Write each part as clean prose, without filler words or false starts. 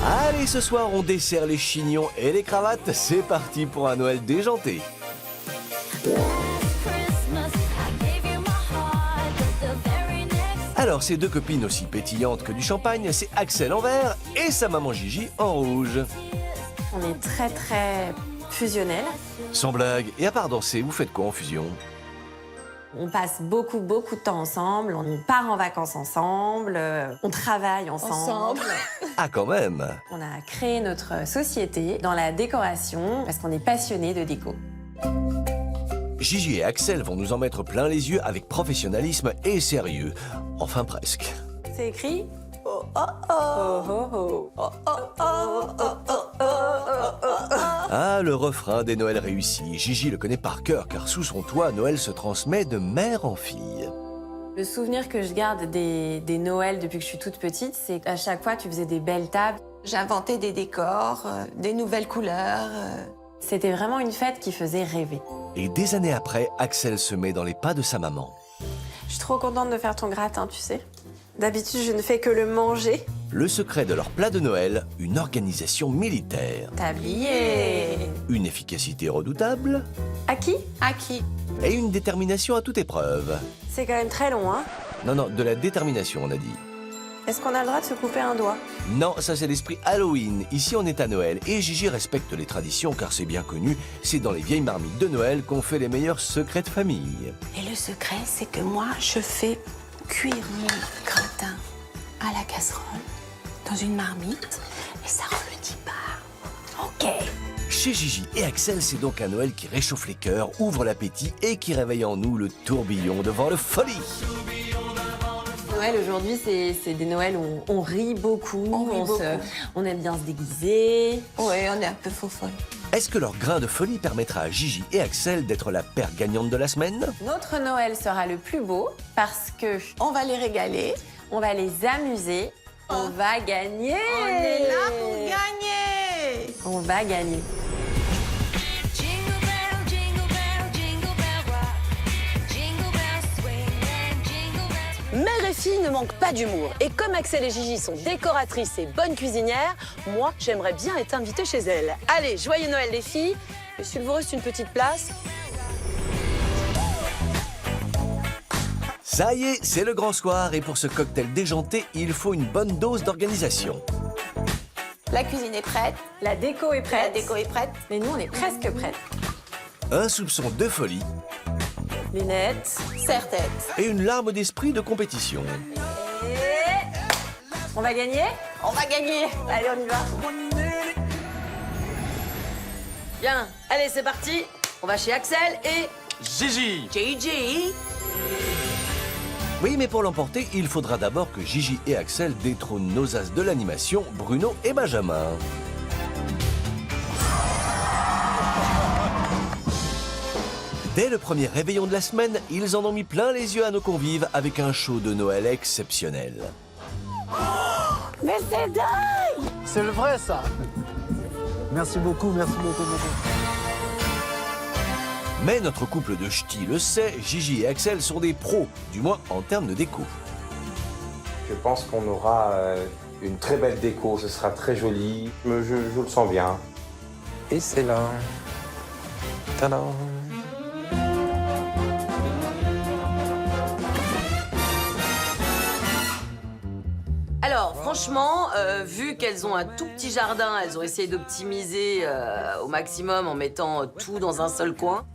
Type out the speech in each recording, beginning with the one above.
Allez, ce soir, on dessert les chignons et les cravates. C'est parti pour un Noël déjanté. Alors, ces deux copines aussi pétillantes que du champagne, c'est Axel en vert et sa maman Gigi en rouge. On est très fusionnels. Sans blague, et à part danser, vous faites quoi en fusion? On passe beaucoup de temps ensemble, on part en vacances ensemble, on travaille ensemble. Ah, quand même. On a créé notre société dans la décoration parce qu'on est passionnés de déco. Gigi et Axel vont nous en mettre plein les yeux avec professionnalisme et sérieux. Enfin, presque. C'est écrit oh oh oh oh oh oh oh oh oh oh oh. Ah, le refrain des Noëls réussis. Gigi le connaît par cœur, car sous son toit, Noël se transmet de mère en fille. Le souvenir que je garde des Noëls depuis que je suis toute petite, c'est qu'à chaque fois, tu faisais des belles tables. J'inventais des décors, des nouvelles couleurs. C'était vraiment une fête qui faisait rêver. Et des années après, Axel se met dans les pas de sa maman. Je suis trop contente de faire ton gratin, tu sais. D'habitude, je ne fais que le manger. Le secret de leur plat de Noël, une organisation militaire. Tablier. Une efficacité redoutable À qui? À qui? et une détermination à toute épreuve. C'est quand même très long, hein? Non, de la détermination, on a dit. Est-ce qu'on a le droit de se couper un doigt? Non, ça c'est l'esprit Halloween. Ici, on est à Noël. Et Gigi respecte les traditions, car c'est bien connu. C'est dans les vieilles marmites de Noël qu'on fait les meilleurs secrets de famille. Et le secret, c'est que moi, je fais cuire mon gratin à la casserole dans une marmite et ça rend le dit pas. OK. Chez Gigi et Axel, c'est donc un Noël qui réchauffe les cœurs, ouvre l'appétit et qui réveille en nous le tourbillon devant le folie. Noël, aujourd'hui, c'est des Noëls où on rit beaucoup, On rit beaucoup. on aime bien se déguiser. Ouais, on est un peu faux-folle. Est-ce que leur grain de folie permettra à Gigi et Axel d'être la paire gagnante de la semaine? Notre Noël sera le plus beau parce que On va les régaler. on va les amuser, on va gagner. On est là pour gagner. On va gagner. Jingle bell, jingle bell, jingle bell rock. Jingle bells swing and jingle bells Mère et fille ne manquent pas d'humour. Et comme Axel et Gigi sont décoratrices et bonnes cuisinières, moi, j'aimerais bien être invitée chez elles. Allez, joyeux Noël les filles. Monsieur le vous reste une petite place. Ça y est, c'est le grand soir et pour ce cocktail déjanté, il faut une bonne dose d'organisation. La cuisine est prête. La déco est La prête. déco est prête. Mais nous, on est presque prêtes. Un soupçon de folie Lunettes. Serre-tête. et une larme d'esprit de compétition. On va gagner? On va gagner. Allez, on y va. Bien, allez, c'est parti. On va chez Axel et Gigi! Gigi. Oui, mais pour l'emporter, il faudra d'abord que Gigi et Axel détrônent nos as de l'animation, Bruno et Benjamin. Dès le premier réveillon de la semaine, ils en ont mis plein les yeux à nos convives avec un show de Noël exceptionnel. Mais c'est dingue. C'est le vrai, ça. Merci beaucoup, merci beaucoup. Mais notre couple de ch'tis le sait, Gigi et Axel sont des pros, du moins en termes de déco. Je pense qu'on aura une très belle déco, ce sera très joli. Je le sens bien. Et c'est là. Tadam. Alors, franchement, vu qu'elles ont un tout petit jardin, elles ont essayé d'optimiser au maximum en mettant tout dans un seul coin.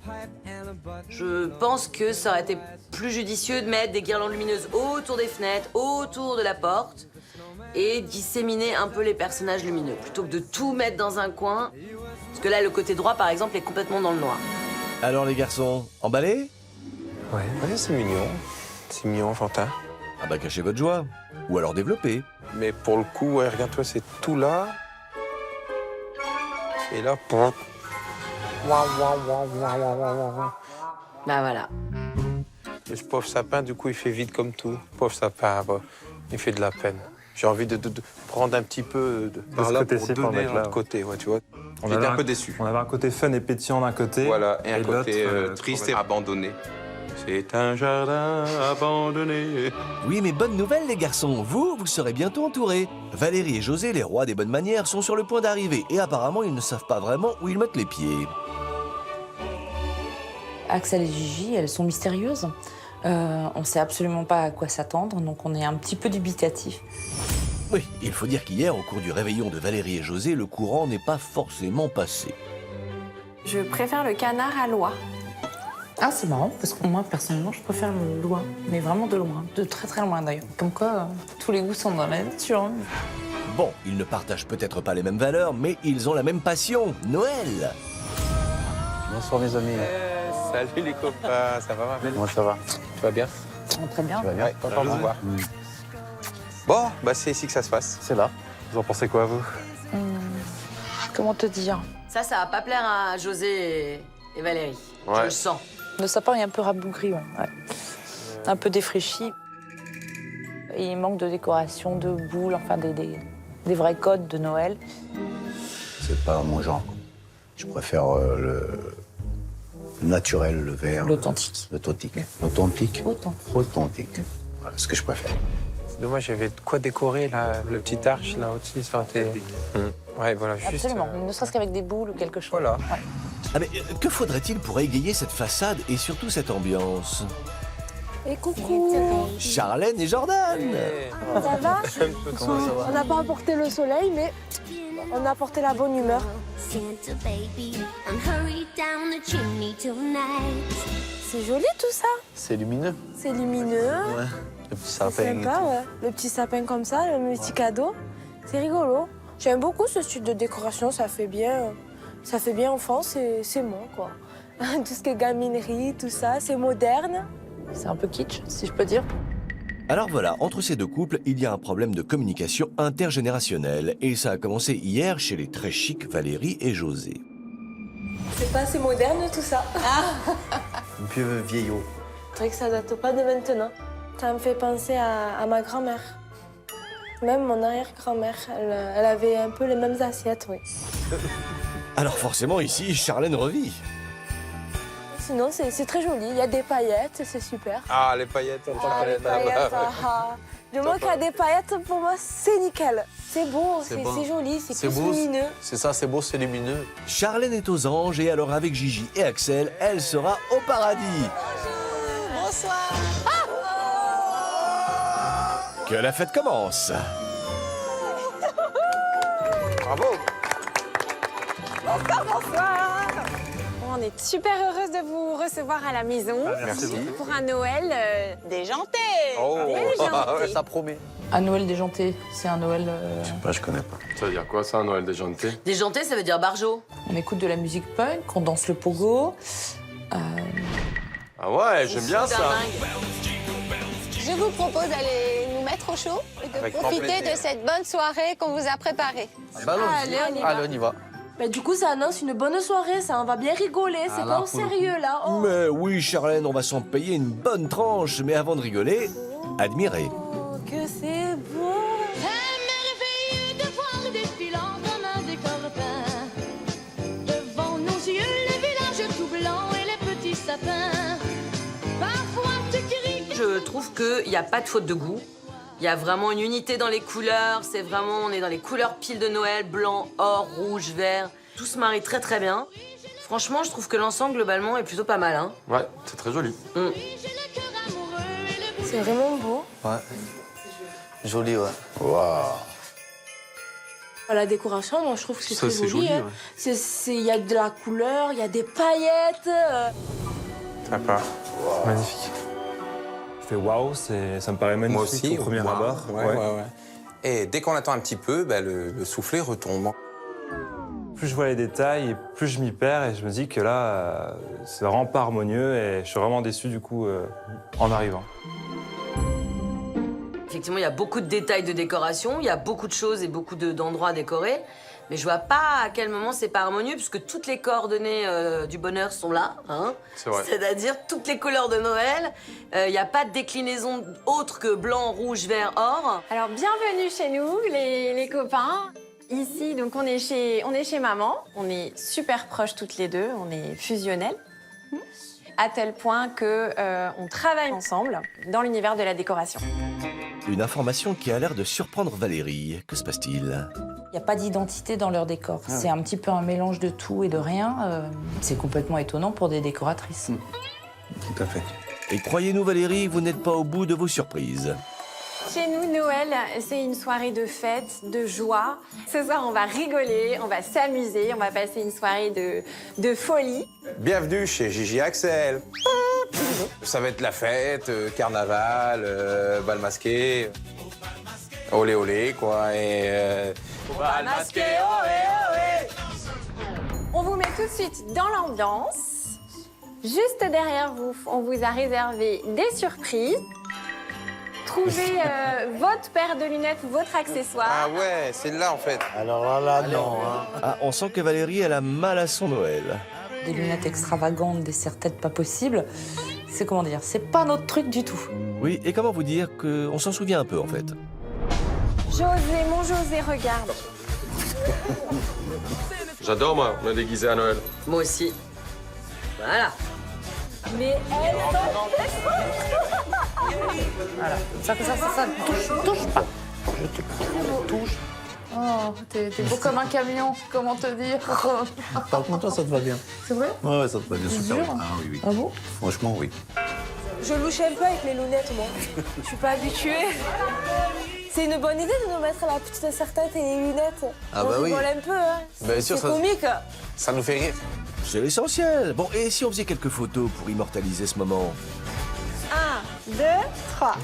Je pense que ça aurait été plus judicieux de mettre des guirlandes lumineuses autour des fenêtres, autour de la porte, et disséminer un peu les personnages lumineux, plutôt que de tout mettre dans un coin. Parce que là, le côté droit, par exemple, est complètement dans le noir. Alors les garçons, emballés? Ouais, c'est mignon. C'est mignon, enfantin. Ah bah cachez votre joie. Ou alors développez. Mais pour le coup, ouais, regarde-toi, c'est tout là. Et là, pouf. Bah voilà. Le pauvre sapin, du coup, il fait vide comme tout. Pauvre sapin, bah, il fait de la peine. J'ai envie de prendre un petit peu par ce là côté-ci pour pour donner mettre de là, l'autre ouais. côté, ouais, tu vois. On J'étais avait un peu déçu. On avait un côté fun et pétillant d'un côté. Voilà, et un l'autre, côté triste et abandonné. C'est un jardin abandonné. Oui, mais bonne nouvelle les garçons, vous serez bientôt entourés. Valérie et José, les rois des bonnes manières, sont sur le point d'arriver et apparemment ils ne savent pas vraiment où ils mettent les pieds. Axel et Gigi, elles sont mystérieuses. On ne sait absolument pas à quoi s'attendre, donc on est un petit peu dubitatif. Oui, il faut dire qu'hier, au cours du réveillon de Valérie et José, le courant n'est pas forcément passé. Je préfère le canard à l'oie. Ah, c'est marrant, parce que moi, personnellement, je préfère le loin, mais vraiment de loin, de très très loin d'ailleurs. Comme quoi, tous les goûts sont dans la nature. Hein. Bon, ils ne partagent peut-être pas les mêmes valeurs, mais ils ont la même passion, Noël. Bonsoir mes amis. Salut les copains, ça va? Comment ça va? Tu vas bien? Très bien. Tu vas bien? Ouais, content de vous voir. Bon, bah c'est ici que ça se passe. C'est là. Vous en pensez quoi, vous? Comment te dire? Ça va pas plaire à José et Valérie. Je Ouais. le sens. Le sapin est un peu rabougri, ouais. Un peu défraîchi. Et il manque de décoration, de boules, enfin des vrais codes de Noël. C'est pas mon genre. Je préfère le naturel, le vert. L'authentique. L'authentique. L'authentique. Authentique. Authentique. Voilà ce que je préfère. Dommage, j'avais de quoi décorer là, le petit arche là au-dessus, ça aurait été. Ouais, voilà, juste. Absolument, ne serait-ce qu'avec des boules ou quelque chose. Voilà. Ouais. Ah mais que faudrait-il pour égayer cette façade et surtout cette ambiance? Et coucou, Charlène et Jordan. ça va? On n'a pas apporté le soleil, mais on a apporté la bonne humeur. Santa baby, and hurry down the chimney tonight. C'est joli tout ça. C'est lumineux. C'est lumineux, Ouais. Le petit c'est sapin. et sympa, tout. ouais. Le petit sapin comme ça, le petit cadeau. C'est rigolo. J'aime beaucoup ce style de décoration, ça fait bien enfant, c'est moi quoi. Tout ce qui est gaminerie, tout ça, c'est moderne. C'est un peu kitsch, si je peux dire. Alors voilà, entre ces deux couples, il y a un problème de communication intergénérationnelle. Et ça a commencé hier chez les très chics Valérie et José. C'est pas assez moderne tout ça. Vieux vieillot. C'est vrai que ça date pas de maintenant. Ça me fait penser à ma grand-mère. Même mon arrière-grand-mère, elle avait un peu les mêmes assiettes, oui. Alors forcément ici, Charlène revit. Sinon, c'est très joli. Il y a des paillettes, c'est super. Ah, les paillettes, on Ah, les paillettes, Le mot qu'il y a des paillettes, pour moi, c'est nickel. C'est beau, c'est beau. joli, c'est C'est plus beau. lumineux. C'est ça, c'est beau, c'est lumineux. Charlène est aux anges et alors avec Gigi et Axel, elle sera au paradis. Bonsoir. Que la fête commence. Bravo! On est super heureuse de vous recevoir à la maison. Merci. Pour un Noël Déjanté. Oh! déjanté. Ça promet. Un Noël déjanté, c'est un Noël... Je connais pas. Ça veut dire quoi, ça, un Noël déjanté? Déjanté, ça veut dire barjo. On écoute de la musique punk, on danse le pogo. Ah ouais, j'aime bien ça. Je vous propose d'aller nous mettre au chaud et de Avec grand profiter plaisir. de cette bonne soirée qu'on vous a préparée. Bah, Allez, on y va. Allez, on y va. Bah, du coup, ça annonce une bonne soirée, ça. On va bien rigoler, c'est là, pas au pour le sérieux, là. Oh. Mais oui, Charlène, on va s'en payer une bonne tranche. Mais avant de rigoler, admirez. Oh, que c'est beau. Merveilleux de voir défilant comme un décor peint. Devant nos yeux, les villages tout blancs et les petits sapins. Parfois, tu cries. Je trouve qu'il n'y a pas de faute de goût. Il y a vraiment une unité dans les couleurs. C'est vraiment, on est dans les couleurs pile de Noël, blanc, or, rouge, vert. Tout se marie très très bien. Franchement, je trouve que l'ensemble, globalement, est plutôt pas mal. Hein. Ouais, c'est très joli. J'ai le cœur amoureux et le C'est vraiment beau. Ouais. Joli, ouais. Waouh. La décoration, moi, je trouve que c'est Ça, très c'est joli. joli, Hein. Il y a de la couleur, il y a des paillettes. Sympa. Magnifique. Je fais waouh, ça me paraît magnifique Moi aussi, au premier waouh. abord. Ouais. Et dès qu'on attend un petit peu, bah, le soufflet retombe. Plus je vois les détails, et plus je m'y perds et je me dis que là, c'est vraiment pas harmonieux et je suis vraiment déçu du coup en arrivant. Effectivement, il y a beaucoup de détails de décoration, il y a beaucoup de choses et beaucoup d'endroits à décorer. Mais je vois pas à quel moment c'est pas harmonieux, puisque toutes les coordonnées du bonheur sont là. Hein. C'est vrai. C'est-à-dire toutes les couleurs de Noël. Il n'y a pas de déclinaison autre que blanc, rouge, vert, or. Alors, bienvenue chez nous, les copains. Ici, donc, on est chez maman. On est super proches toutes les deux, on est fusionnelles. à tel point que on travaille ensemble dans l'univers de la décoration. Une information qui a l'air de surprendre Valérie. Que se passe-t-il? Il n'y a pas d'identité dans leur décor. C'est un petit peu un mélange de tout et de rien. C'est complètement étonnant pour des décoratrices. Tout à fait. Et croyez-nous Valérie, vous n'êtes pas au bout de vos surprises. Chez nous, Noël, c'est une soirée de fête, de joie. Ce soir, on va rigoler, on va s'amuser, on va passer une soirée de folie. Bienvenue chez Gigi Axel. Ça va être la fête, carnaval, bal masqué. Olé olé, quoi. Et bal masqué, olé olé. On vous met tout de suite dans l'ambiance. Juste derrière vous, on vous a réservé des surprises. Trouvez votre paire de lunettes, votre accessoire. Ah ouais, c'est là en fait. Alors là, non. Hein. Ah, on sent que Valérie, elle a mal à son Noël. Des lunettes extravagantes, des serre-têtes pas possibles. C'est comment dire, c'est pas notre truc du tout. Oui, et comment vous dire qu'on s'en souvient un peu en fait. José, mon José, regarde. J'adore, moi, me déguiser à Noël. Moi aussi. Voilà. Mais elle, Voilà. Ça, touche pas. Je te touche. Oh, t'es beau comme un camion, comment te dire. Par contre, toi, ça te va bien. C'est vrai? Ouais, ça te va bien. Super. Sûr? Ah oui, oui. Ah bon? Franchement, oui. Je louche un peu avec les lunettes, moi. Je suis pas habituée. C'est une bonne idée de nous mettre la petite serre-tête et les lunettes. Ah on bah oui. rigole un peu, hein. Bien sûr, c'est ça- comique. Ça nous fait rire. C'est l'essentiel. Bon, et si on faisait quelques photos pour immortaliser ce moment? 1, 2, 3.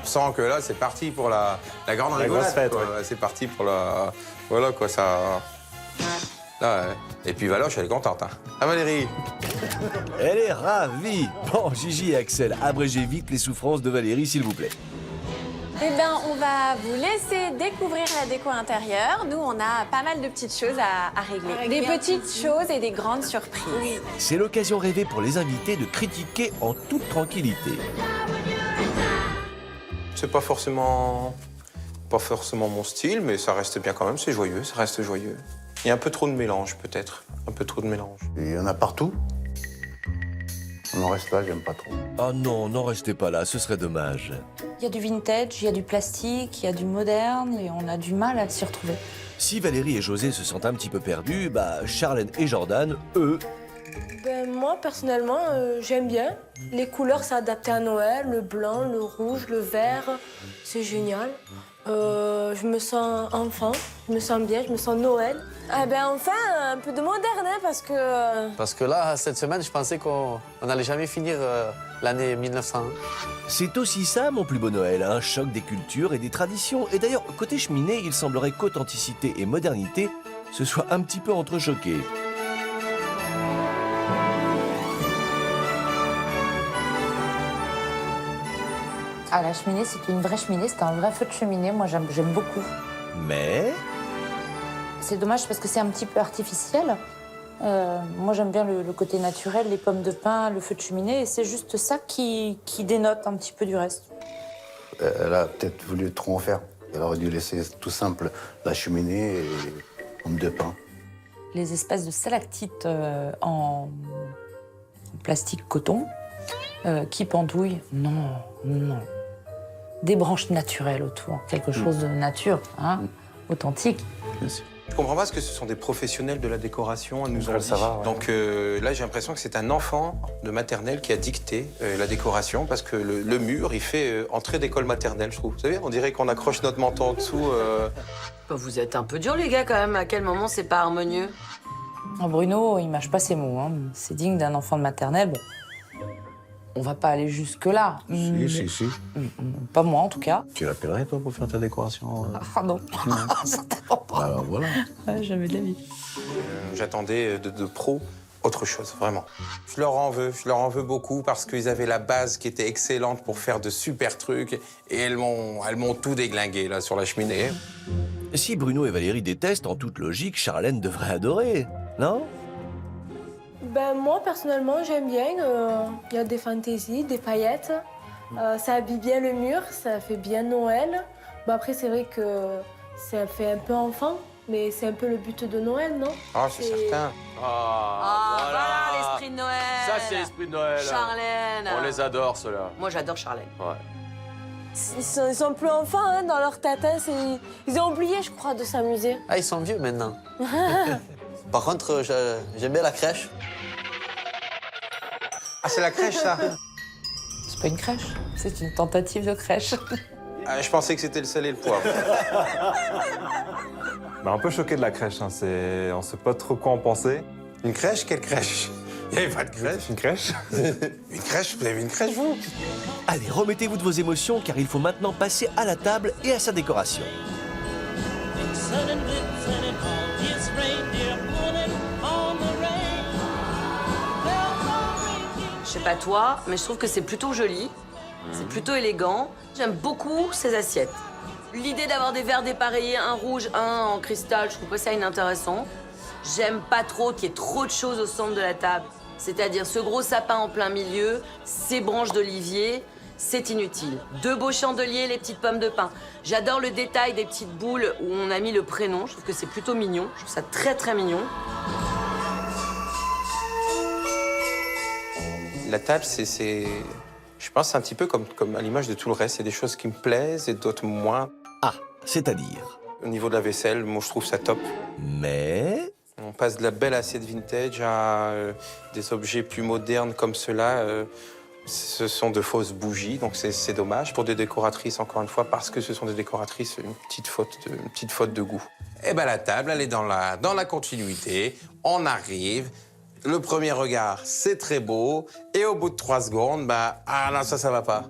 On sent que là, c'est parti pour la grande rigolade. grosse fête, quoi. ouais. C'est parti pour la... Voilà, quoi, ça... Là, ouais. Et puis Valoche, elle est contente. Hein. Ah, Valérie? Elle est ravie. Bon, Gigi et Axel, abrégez vite les souffrances de Valérie, s'il vous plaît. Eh bien, on va vous laisser découvrir la déco intérieure. Nous, on a pas mal de petites choses à régler. Des petites choses et des grandes surprises. C'est l'occasion rêvée pour les invités de critiquer en toute tranquillité. C'est pas forcément mon style, mais ça reste bien quand même. C'est joyeux, ça reste joyeux. Il y a un peu trop de mélange, peut-être. Un peu trop de mélange. Il y en a partout. On en reste là, j'aime pas trop. Oh non, n'en restez pas là, ce serait dommage. Il y a du vintage, il y a du plastique, il y a du moderne et on a du mal à s'y retrouver. Si Valérie et José se sentent un petit peu perdus, bah Charlène et Jordan, eux, Ben, moi, personnellement, j'aime bien. Les couleurs s'adaptent à Noël, le blanc, le rouge, le vert. C'est génial. Je me sens enfant, je me sens bien, je me sens Noël. Ah ben enfin, un peu de moderne, hein, parce que... Parce que là, cette semaine, je pensais qu'on n'allait jamais finir l'année 1900. c'est aussi ça mon plus beau Noël, un choc des cultures et des traditions. Et d'ailleurs, côté cheminée, il semblerait qu'authenticité et modernité se soient un petit peu entrechoqués. Ah, la cheminée, c'est une vraie cheminée, c'est un vrai feu de cheminée. Moi, j'aime beaucoup. Mais C'est dommage parce que c'est un petit peu artificiel. Moi, j'aime bien le côté naturel, les pommes de pin, le feu de cheminée. Et c'est juste ça qui dénote un petit peu du reste. Elle a peut-être voulu trop en faire. Elle aurait dû laisser tout simple la cheminée et les pommes de pain. Les espèces de stalactites en plastique coton qui pendouillent. Non, non. Des branches naturelles autour, quelque chose de nature, hein, authentique. Bien sûr. Je comprends pas parce que ce sont des professionnels de la décoration, nous ont dit. savoir, ouais. Donc là, j'ai l'impression que c'est un enfant de maternelle qui a dicté la décoration parce que le mur, il fait entrée d'école maternelle, je trouve. Vous savez, on dirait qu'on accroche notre manteau en dessous. Bah, vous êtes un peu dur, les gars, quand même. À quel moment c'est pas harmonieux? Bruno, il mâche pas ses mots. Hein. C'est digne d'un enfant de maternelle. Bon, on va pas aller jusque-là. Si. Pas moi, en tout cas. Tu l'appellerais, toi, pour faire ta décoration Ah non, certainement pas. Alors voilà. Ouais, jamais de la vie. J'attendais de pros autre chose, vraiment. Je leur en veux beaucoup parce qu'ils avaient la base qui était excellente pour faire de super trucs et elles m'ont tout déglingué, là, sur la cheminée. si Bruno et Valérie détestent, en toute logique, Charlène devrait adorer, non? Ben moi, personnellement, j'aime bien. Il y a des fantaisies, des paillettes. Ça habille bien le mur, ça fait bien Noël. Bon, après, c'est vrai que ça fait un peu enfant. Mais c'est un peu le but de Noël, non? Ah, c'est certain. Ah, voilà l'esprit de Noël. Ça, c'est l'esprit de Noël. Charlène. On les adore, ceux-là. Moi, j'adore Charlène. Ouais. Ils sont plus enfants hein, dans leur tête. Hein, ils ont oublié, je crois, de s'amuser. Ah, ils sont vieux maintenant. Par contre, j'aime bien la crèche. Ah, c'est la crèche, ça? C'est pas une crèche, c'est une tentative de crèche. Ah, je pensais que c'était le sel et le poivre. Bah, un peu choqué de la crèche, hein. On sait pas trop quoi en penser. Une crèche? Quelle crèche? Il n'y avait pas de crèche. Une crèche? Une crèche? Vous avez vu une crèche, vous? Allez, remettez-vous de vos émotions car il faut maintenant passer à la table et à sa décoration. Je sais pas toi, mais je trouve que c'est plutôt joli. C'est plutôt élégant. J'aime beaucoup ces assiettes. L'idée d'avoir des verres dépareillés, un rouge, un en cristal, je trouve pas ça inintéressant. J'aime pas trop qu'il y ait trop de choses au centre de la table. C'est-à-dire ce gros sapin en plein milieu, ces branches d'olivier, c'est inutile. 2 beaux chandeliers, les petites pommes de pin. J'adore le détail des petites boules où on a mis le prénom. Je trouve que c'est plutôt mignon. Je trouve ça très, très mignon. La table, je pense, c'est un petit peu comme à l'image de tout le reste. Il y a des choses qui me plaisent et d'autres moins. Ah, c'est-à-dire? Au niveau de la vaisselle, moi, je trouve ça top. Mais... On passe de la belle assiette vintage à des objets plus modernes comme ceux-là. Ce sont de fausses bougies, donc c'est dommage. Pour des décoratrices, encore une fois, parce que ce sont des décoratrices, une petite faute de goût. Et ben la table, elle est dans la continuité. On arrive. Le premier regard, c'est très beau. Et au bout de 3 secondes, ah non, ça va pas.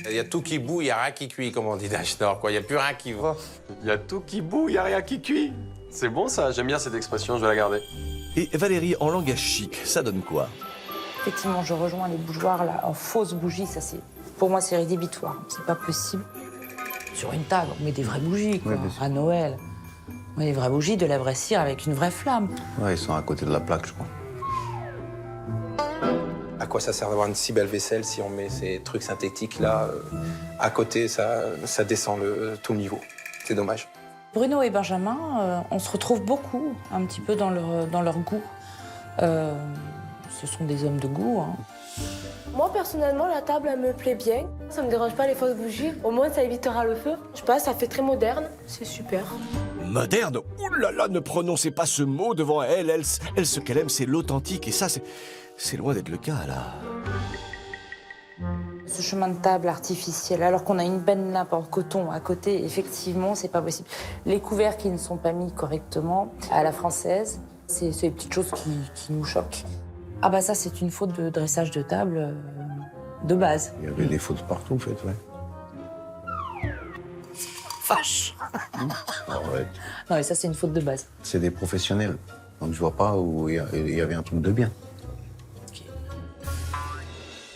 Il y a tout qui bout, il n'y a rien qui cuit, comme on dit d'Achnor, quoi. Il n'y a plus rien qui va. Il y a tout qui bout, il n'y a rien qui cuit. C'est bon, ça. J'aime bien cette expression, je vais la garder. Et Valérie, en langage chic, ça donne quoi? Effectivement, je rejoins les bougeoirs là, en fausses bougies. Ça, pour moi, c'est rédhibitoire. C'est pas possible. Sur une table, on met des vraies bougies, quoi. Ouais, à Noël. On met des vraies bougies, de la vraie cire avec une vraie flamme. Ouais, ils sont à côté de la plaque, je crois. À quoi ça sert d'avoir une si belle vaisselle si on met ces trucs synthétiques-là à côté, ça descend tout le niveau. C'est dommage. Bruno et Benjamin, on se retrouve beaucoup, un petit peu dans leur goût. Ce sont des hommes de goût. Hein. Moi, personnellement, la table, elle me plaît bien. Ça me dérange pas les fausses bougies. Au moins, ça évitera le feu. Je sais pas, ça fait très moderne. C'est super. Moderne? Ouh là là, ne prononcez pas ce mot devant elle. Elle, ce qu'elle aime, c'est l'authentique. Et ça, c'est loin d'être le cas, là. Ce chemin de table artificiel, alors qu'on a une belle nappe en coton à côté, effectivement, c'est pas possible. Les couverts qui ne sont pas mis correctement à la française, c'est les petites choses qui nous choquent. Ah bah ça, c'est une faute de dressage de table de base. Il y avait des fautes partout, en fait, ouais. Vache. Arrête. Non, mais ça, c'est une faute de base. C'est des professionnels. Donc je vois pas où il y avait un truc de bien.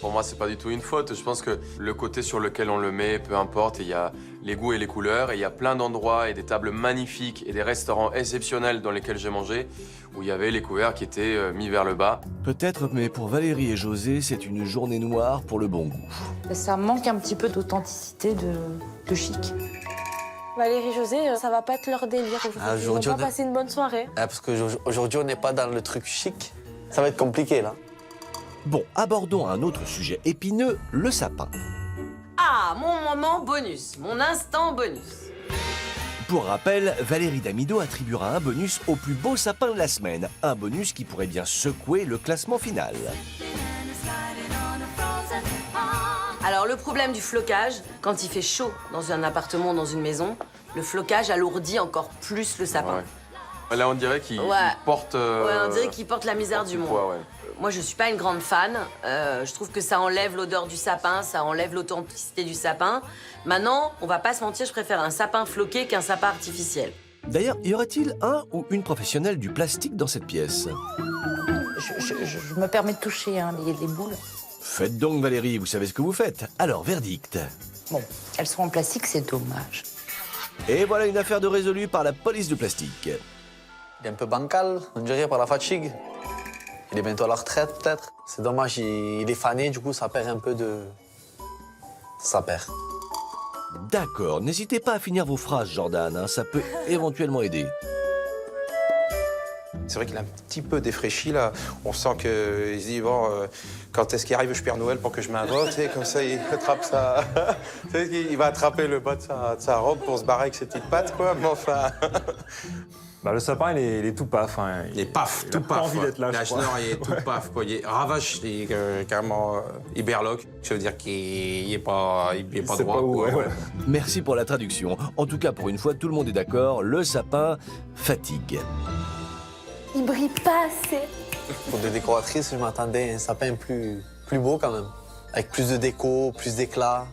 Pour moi, c'est pas du tout une faute. Je pense que le côté sur lequel on le met, peu importe, il y a les goûts et les couleurs. Et il y a plein d'endroits et des tables magnifiques et des restaurants exceptionnels dans lesquels j'ai mangé, où il y avait les couverts qui étaient mis vers le bas. Peut-être, mais pour Valérie et José, c'est une journée noire pour le bon goût. Ça manque un petit peu d'authenticité, de chic. Valérie, José, ça va pas être leur délire aujourd'hui. Ils vont pas passer une bonne soirée. Ah, parce qu'aujourd'hui, on n'est pas dans le truc chic. Ça va être compliqué, là. Bon, abordons un autre sujet épineux, le sapin. Ah, mon moment bonus, mon instant bonus. Pour rappel, Valérie Damido attribuera un bonus au plus beau sapin de la semaine. Un bonus qui pourrait bien secouer le classement final. Alors, le problème du flocage, quand il fait chaud dans un appartement, dans une maison, le flocage alourdit encore plus le sapin. Ouais. Là, on dirait qu'il porte... Ouais, on dirait qu'il porte la misère du monde. Poids, ouais. Moi, je suis pas une grande fan. Je trouve que ça enlève l'odeur du sapin, ça enlève l'authenticité du sapin. Maintenant, on va pas se mentir, je préfère un sapin floqué qu'un sapin artificiel. D'ailleurs, y aurait-il un ou une professionnelle du plastique dans cette pièce? Je me permets de toucher les boules. Faites donc, Valérie, vous savez ce que vous faites. Alors, verdict. Bon, elles sont en plastique, c'est dommage. Et voilà une affaire de résolue par la police du plastique. Il est un peu bancal, on dirait, par la fatigue. Il est bientôt à la retraite, peut-être. C'est dommage, il est fané, du coup, ça perd un peu de... Ça perd. D'accord, n'hésitez pas à finir vos phrases, Jordan, ça peut éventuellement aider. C'est vrai qu'il est un petit peu défraîchi, là. On sent qu'il se dit, bon, quand est-ce qu'il arrive le Père Noël pour que je m'invoque, tu sais, comme ça, il attrape ça. Tu sais, il va attraper le bas de sa robe pour se barrer avec ses petites pattes, quoi, mais enfin... Bah, le sapin, il est tout paf. Hein. Il est paf, il tout a pas paf. envie d'être là, je crois. Il est tout paf, quoi. Il est ravache, il est carrément hyberloque. Ça veut dire qu'il n'est pas droit, pas où, quoi. ouais. Merci pour la traduction. En tout cas, pour une fois, tout le monde est d'accord, le sapin fatigue. Il brille pas assez. Pour des décoratrices, je m'attendais à un sapin plus beau quand même. Avec plus de déco, plus d'éclat.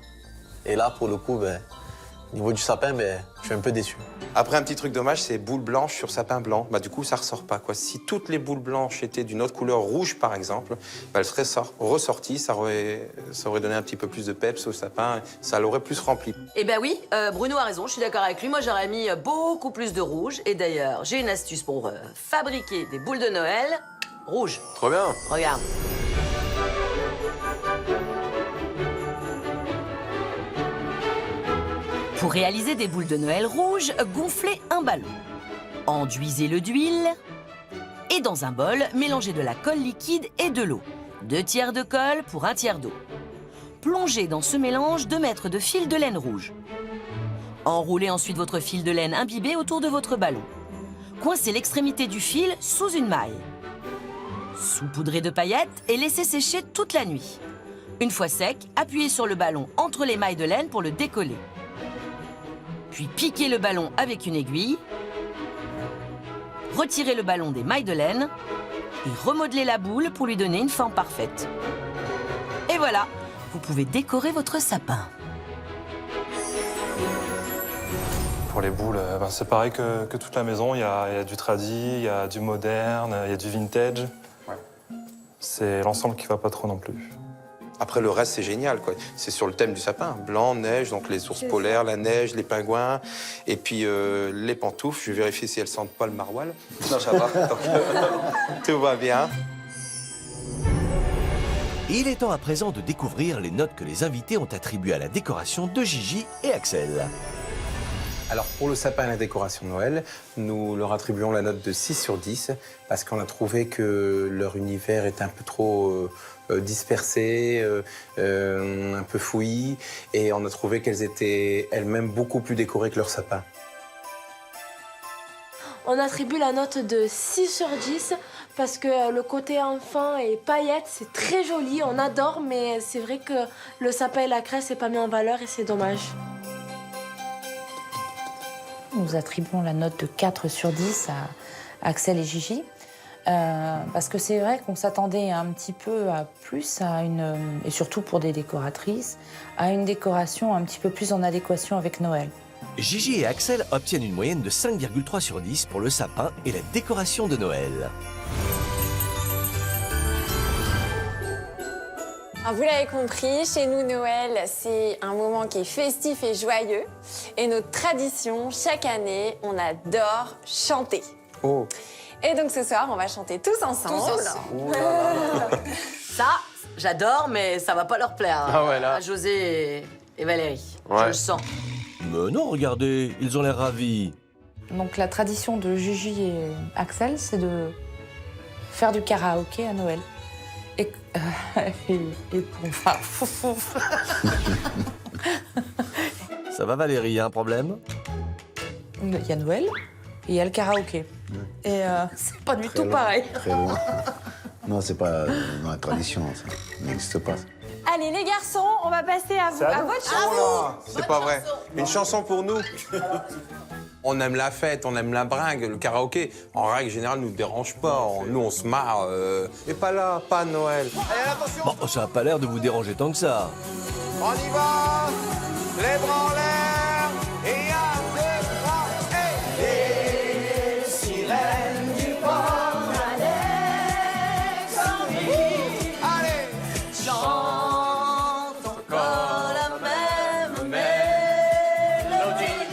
Et là, pour le coup, au niveau du sapin, je suis un peu déçu. Après, un petit truc dommage, c'est boule blanche sur sapin blanc. Bah, du coup, ça ressort pas, quoi. Si toutes les boules blanches étaient d'une autre couleur, rouge par exemple, elles seraient ressorties, ça aurait donné un petit peu plus de peps au sapin, ça l'aurait plus rempli. Eh ben oui, Bruno a raison, je suis d'accord avec lui. Moi, j'aurais mis beaucoup plus de rouge. Et d'ailleurs, j'ai une astuce pour fabriquer des boules de Noël rouges. Trop bien. Regarde. Pour réaliser des boules de Noël rouges, gonflez un ballon. Enduisez-le d'huile. Et dans un bol, mélangez de la colle liquide et de l'eau. 2 tiers de colle pour 1 tiers d'eau. Plongez dans ce mélange 2 mètres de fil de laine rouge. Enroulez ensuite votre fil de laine imbibé autour de votre ballon. Coincez l'extrémité du fil sous une maille. Saupoudrez de paillettes et laissez sécher toute la nuit. Une fois sec, appuyez sur le ballon entre les mailles de laine pour le décoller. Puis piquez le ballon avec une aiguille. Retirez le ballon des mailles de laine et remodelez la boule pour lui donner une forme parfaite. Et voilà, vous pouvez décorer votre sapin. Pour les boules, c'est pareil que toute la maison. Il y a du tradi, il y a du moderne, il y a du vintage. Ouais. C'est l'ensemble qui va pas trop non plus. Après, le reste, c'est génial, quoi. C'est sur le thème du sapin. Blanc, neige, donc les ours polaires, la neige, les pingouins. Et puis, les pantoufles. Je vais vérifier si elles sentent pas le maroilles. Non, ça va. Donc, tout va bien. Il est temps à présent de découvrir les notes que les invités ont attribuées à la décoration de Gigi et Axel. Alors, pour le sapin et la décoration de Noël, nous leur attribuons la note de 6 sur 10 parce qu'on a trouvé que leur univers était un peu trop dispersé, un peu fouillis, et on a trouvé qu'elles étaient elles-mêmes beaucoup plus décorées que leur sapin. On attribue la note de 6 sur 10 parce que le côté enfant et paillettes, c'est très joli, on adore, mais c'est vrai que le sapin et la craie, c'est pas mis en valeur et c'est dommage. Nous attribuons la note de 4 sur 10 à Axel et Gigi. Parce que c'est vrai qu'on s'attendait un petit peu à plus, et surtout pour des décoratrices, à une décoration un petit peu plus en adéquation avec Noël. Gigi et Axel obtiennent une moyenne de 5,3 sur 10 pour le sapin et la décoration de Noël. Alors, vous l'avez compris, chez nous, Noël, c'est un moment qui est festif et joyeux. Et notre tradition, chaque année, on adore chanter. Oh. Et donc ce soir, on va chanter tous ensemble. Ça, j'adore, mais ça va pas leur plaire. Hein, Ah ouais, là. à José et Valérie. Ouais. Je le sens. Mais non, regardez, ils ont l'air ravis. Donc la tradition de Gigi et Axel, c'est de faire du karaoké à Noël. Et enfin, Ça va Valérie, y a un problème? il y a Noël et il y a le karaoké. Et c'est pas du tout pareil. Très loin. Non, c'est pas dans la tradition, ça n'existe pas. Allez, les garçons, on va passer à, à à nous. votre chanson. Oh là, c'est pas vrai. Une chanson pour nous. On aime la fête, on aime la bringue, le karaoké. En règle générale, nous ne dérange pas. Nous, on se marre. Et pas là, pas à Noël. Allez, attention. Bon, ça n'a pas l'air de vous déranger tant que ça. On y va. Les bras en l'air. Et un, deux, trois, et... Les sirènes du port d'Alexandrie. Allez. Chante encore la même mélodie.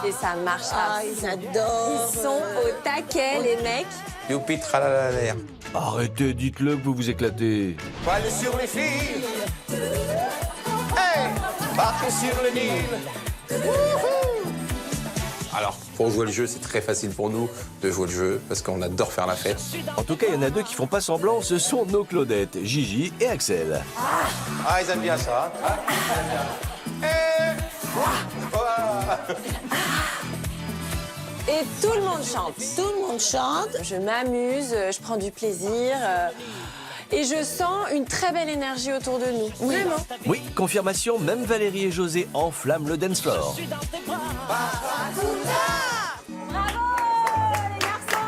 Et ça marchera. ils adorent. Ils sont au taquet, les mecs. Youpi, tralala l'air. Arrêtez, dites-le que vous vous éclatez. Faut aller sur les fils. Hey, partez sur le Nil. Wouhou. Alors, pour jouer le jeu, c'est très facile pour nous de jouer le jeu, parce qu'on adore faire la fête. En tout cas, il y en a deux qui font pas semblant, ce sont nos Claudettes, Gigi et Axel. Ah, ils aiment bien ça. Ah, ils aiment bien. Et tout le monde chante. Tout le monde chante. Je m'amuse, je prends du plaisir. Et je sens une très belle énergie autour de nous. Vraiment. Oui, confirmation, même Valérie et José enflamment le dance floor. Bravo les garçons,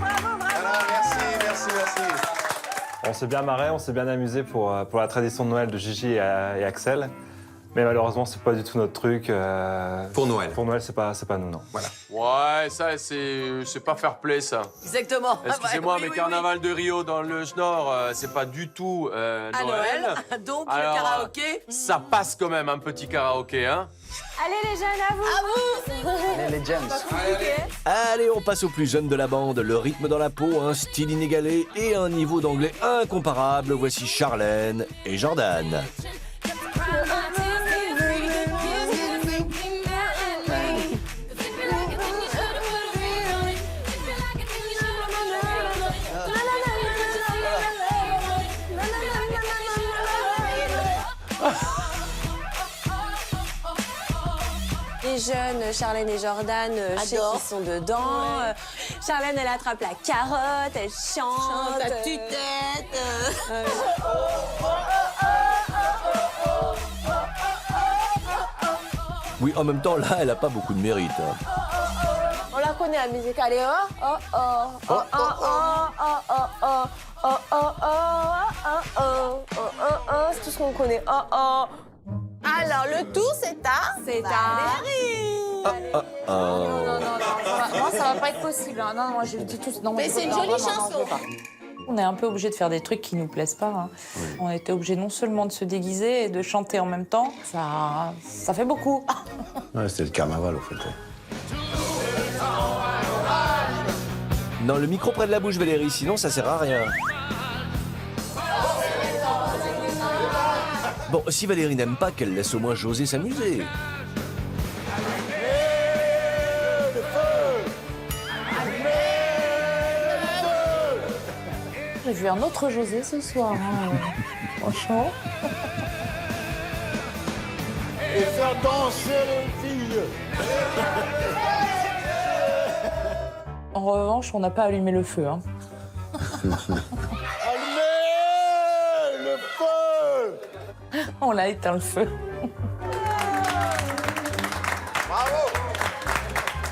bravo. Voilà, merci. On s'est bien marré, on s'est bien amusé pour la tradition de Noël de Gigi et Axel. Mais malheureusement, c'est pas du tout notre truc. Pour Noël. Pour Noël, c'est pas nous, non. Voilà. Ouais, ça, c'est pas fair play, ça. Exactement. Excusez-moi, Oui, mais oui, Carnaval de Rio dans le Nord, c'est pas du tout À Noël. Noël, donc Alors, le karaoké. Ça passe quand même, un petit karaoké, hein. Allez les jeunes, à vous. Allez, les James. Allez, on passe aux plus jeunes de la bande. Le rythme dans la peau, un style inégalé et un niveau d'anglais incomparable. Voici Charlène et Jordan. Les jeunes, Charlène et Jordan, je sais Adore. qu'ils sont dedans. Charlène, elle attrape la carotte, elle chante. Ta tue-tête. Oui, en même temps, là, elle a pas beaucoup de mérite. On la connaît, la musique. Allez, c'est tout ce qu'on connaît. Alors, le tout, c'est à... C'est à... Non, ça va pas être possible. Hein. Non, moi, je dis tout. Non, Mais c'est une jolie chanson. On est un peu obligé de faire des trucs qui nous plaisent pas. Hein. Oui. On était obligé non seulement de se déguiser et de chanter en même temps. Ça fait beaucoup. Ouais, c'était le carnaval, au fait. Non, le micro près de la bouche, Valérie, sinon ça sert à rien. Bon, si Valérie n'aime pas, qu'elle laisse au moins José s'amuser. J'ai vu un autre José ce soir. Hein. Franchement. Et faire danser les filles. En revanche, on n'a pas allumé le feu. Hein. Allumez le feu. On a éteint le feu. Bravo.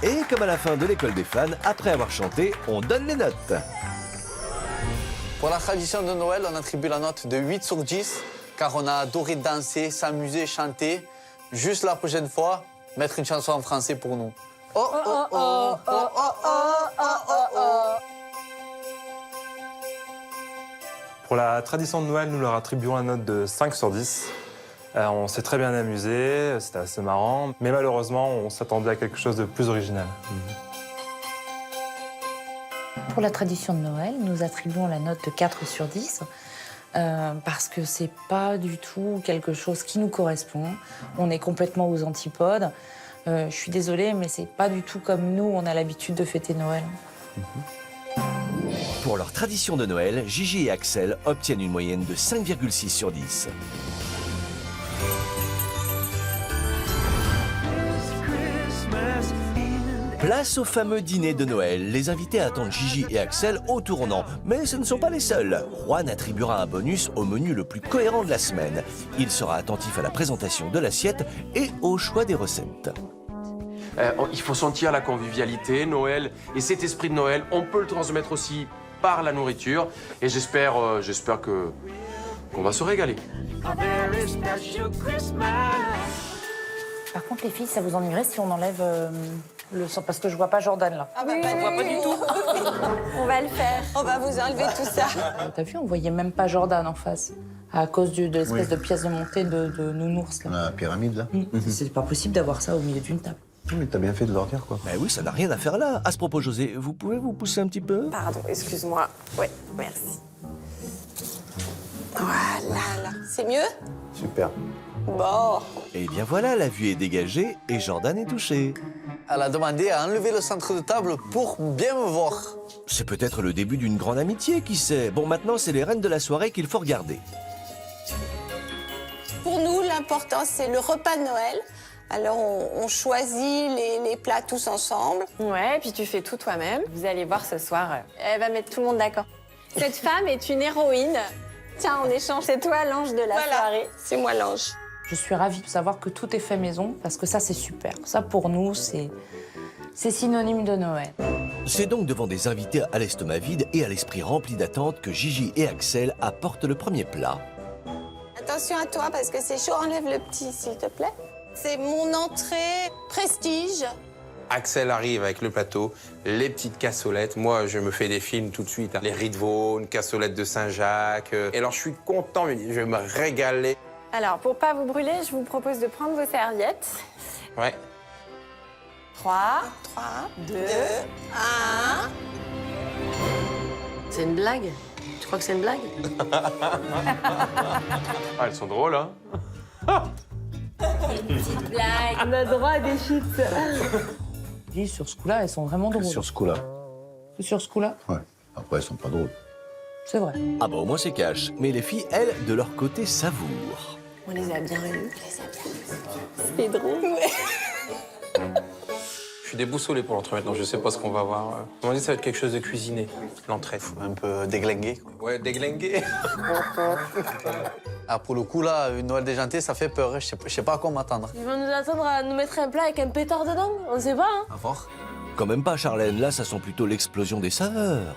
Et comme à la fin de l'école des fans, après avoir chanté, on donne les notes. Pour la tradition de Noël, on attribue la note de 8 sur 10, car on a adoré danser, s'amuser, chanter. Juste la prochaine fois, mettre une chanson en français pour nous. Oh, oh, oh, oh, oh, oh, oh, oh, oh. Pour la tradition de Noël, nous leur attribuons la note de 5 sur 10. On s'est très bien amusé, c'était assez marrant, mais malheureusement, on s'attendait à quelque chose de plus original. Pour la tradition de Noël, nous attribuons la note de 4 sur 10 parce que c'est pas du tout quelque chose qui nous correspond. On est complètement aux antipodes. Je suis désolée, mais c'est pas du tout comme nous, on a l'habitude de fêter Noël. Pour leur tradition de Noël, Gigi et Axel obtiennent une moyenne de 5,6 sur 10. Place au fameux dîner de Noël. Les invités attendent Gigi et Axel au tournant. Mais ce ne sont pas les seuls. Juan attribuera un bonus au menu le plus cohérent de la semaine. Il sera attentif à la présentation de l'assiette et au choix des recettes. Il faut sentir la convivialité, Noël, et cet esprit de Noël, on peut le transmettre aussi par la nourriture. Et j'espère qu'on va se régaler. Par contre, les filles, ça vous ennuierait si on enlève le sang, parce que je vois pas Jordan là. Ah bah, on voit pas du tout. On va le faire. On va vous enlever tout ça. T'as vu, on voyait même pas Jordan en face, à cause de l'espèce de pièce de montée de nounours là. La pyramide, là. C'est pas possible d'avoir ça au milieu d'une table. Mais t'as bien fait de leur dire, quoi. Ben oui, ça n'a rien à faire là. À ce propos, José, vous pouvez vous pousser un petit peu? Pardon, excuse-moi. Ouais, merci. Voilà. C'est mieux? Super. Bon. Eh bien voilà, la vue est dégagée et Jordan est touché. Elle a demandé à enlever le centre de table pour bien me voir. C'est peut-être le début d'une grande amitié, qui sait. Bon, maintenant, c'est les reines de la soirée qu'il faut regarder. Pour nous, l'important, c'est le repas de Noël. Alors, on choisit les plats tous ensemble. Ouais, puis tu fais tout toi-même. Vous allez voir ce soir, elle va mettre tout le monde d'accord. Cette femme est une héroïne. Tiens, en échange, c'est toi l'ange de la soirée. C'est moi l'ange. Je suis ravie de savoir que tout est fait maison, parce que ça, c'est super. Ça, pour nous, c'est synonyme de Noël. C'est donc devant des invités à l'estomac vide et à l'esprit rempli d'attente que Gigi et Axel apportent le premier plat. Attention à toi parce que c'est chaud. Enlève le petit, s'il te plaît. C'est mon entrée prestige. Axel arrive avec le plateau, les petites cassolettes. Moi, je me fais des films tout de suite. Hein. Les riz de veau, une cassolette de Saint-Jacques. Et alors, je suis content, je vais me régaler. Alors, pour pas vous brûler, je vous propose de prendre vos serviettes. Ouais. 3, 2, 1. C'est une blague? Tu crois que c'est une blague? Ah, elles sont drôles, hein? Petite blague. On a droit à des chips. Dis, sur ce coup-là, elles sont vraiment drôles. Sur ce coup-là. Sur ce coup-là, Ouais. Après, elles sont pas drôles. c'est vrai. Ah bah au moins c'est cash. Mais les filles, elles, de leur côté, savourent. On les a bien eues. C'est drôle. Je suis déboussolé pour l'entrée maintenant, je sais pas ce qu'on va voir. On m'a dit que ça va être quelque chose de cuisiné, l'entrée. Un peu déglingué. Ouais, déglingué. Ah, pour le coup, là, une Noël déjantée, ça fait peur. Hein. Je sais pas à quoi m'attendre. Ils vont nous attendre à nous mettre un plat avec un pétard dedans. On sait pas, hein. À voir. Quand même pas, Charlène. Là, ça sent plutôt l'explosion des saveurs.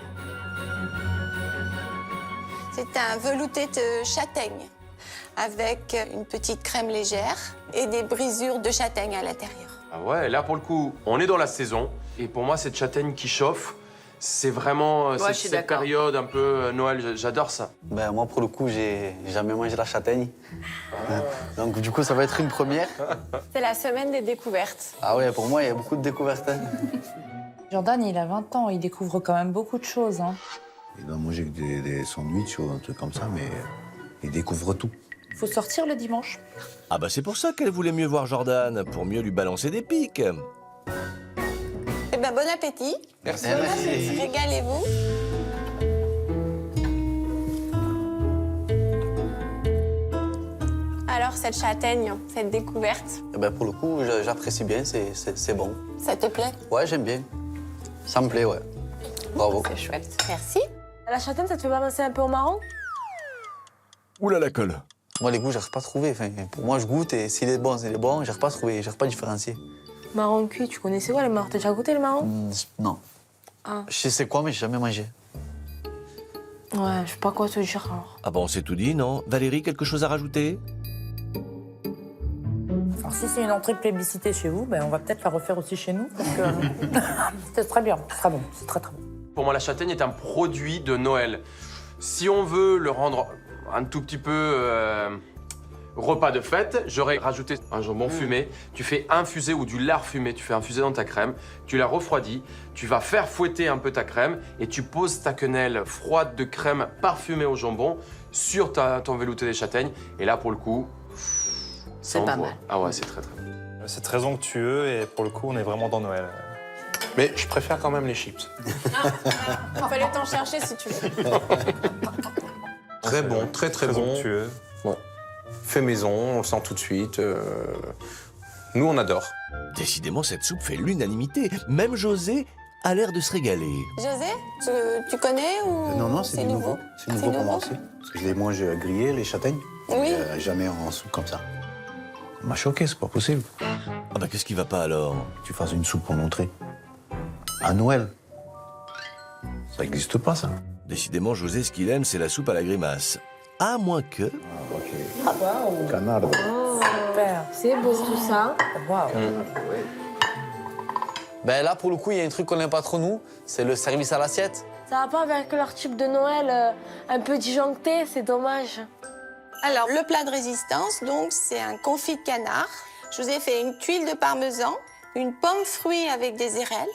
C'est un velouté de châtaigne avec une petite crème légère et des brisures de châtaigne à l'intérieur. Ah ouais, là, pour le coup, on est dans la saison. Et pour moi, cette châtaigne qui chauffe, c'est vraiment je suis cette d'accord. période un peu Noël. J'adore ça. Ben, moi, pour le coup, j'ai jamais mangé la châtaigne. Donc, du coup, ça va être une première. C'est la semaine des découvertes. Ah ouais, pour moi, il y a beaucoup de découvertes. Hein. Jordan, il a 20 ans, il découvre quand même beaucoup de choses. Hein. Il doit manger que des sandwichs ou un truc comme ça, mais il découvre tout. Faut sortir le dimanche. Ah bah c'est pour ça qu'elle voulait mieux voir Jordan, pour mieux lui balancer des pics. Eh ben, bon appétit. Merci. Bon appétit. Régalez-vous. Alors, cette châtaigne, cette découverte, Eh ben, pour le coup, j'apprécie bien, c'est bon. Ça te plaît? Ouais, j'aime bien. Ça me plaît, ouais. Bravo. c'est chouette. Merci. La châtaigne, ça te fait pas penser un peu au marron? Oula la colle. Moi, les goûts, j'arrive pas à trouver. Enfin, pour moi, je goûte et s'il est bon, j'arrive pas à trouver, j'arrive pas à différencier. Marron cuit, tu connaissais quoi les marrons? T'as déjà goûté le marron? Non. Ah. Je sais quoi, mais j'ai jamais mangé. Ouais, je sais pas quoi te dire alors. Ah bah on s'est tout dit, non? Valérie, quelque chose à rajouter? Enfin, si c'est une entrée plébiscitée chez vous, ben, on va peut-être la refaire aussi chez nous. Parce que c'est très bien, c'est très bon, c'est très très bon. Pour moi, la châtaigne est un produit de Noël. Si on veut le rendre un tout petit peu repas de fête, j'aurais rajouté un jambon fumé. Tu fais infuser ou du lard fumé, tu fais infuser dans ta crème, tu la refroidis, tu vas faire fouetter un peu ta crème et tu poses ta quenelle froide de crème parfumée au jambon sur ton velouté des châtaignes. Et là, pour le coup, ça C'est pas envoie. mal. Ah ouais, c'est très très bon. C'est très onctueux et pour le coup, on est vraiment dans Noël. Mais je préfère quand même les chips. il fallait t'en chercher si tu veux. Très bon, très Très bon. onctueux. Bon. Fait maison, on le sent tout de suite. Nous, on adore. Décidément, cette soupe fait l'unanimité. Même José a l'air de se régaler. José, tu connais ou Non, c'est nouveau. C'est nouveau pour moi aussi. Parce que je les mange grillés, les châtaignes. Oui. Jamais en soupe comme ça. Ça m'a choqué, c'est pas possible. Ah bah qu'est-ce qui va pas alors? Tu fasses une soupe en entrée. À Noël. Ça n'existe pas, ça. Décidément, José, ce qu'il aime, c'est la soupe à la grimace. À moins que... Canard. Super. C'est beau tout ça. Waouh. Ben là, pour le coup, il y a un truc qu'on n'aime pas trop, nous, c'est le service à l'assiette. Ça va pas avec leur type de Noël un peu disjoncté, c'est dommage. Alors, le plat de résistance, donc, c'est un confit de canard. Je vous ai fait une tuile de parmesan, une pomme fruit avec des érelles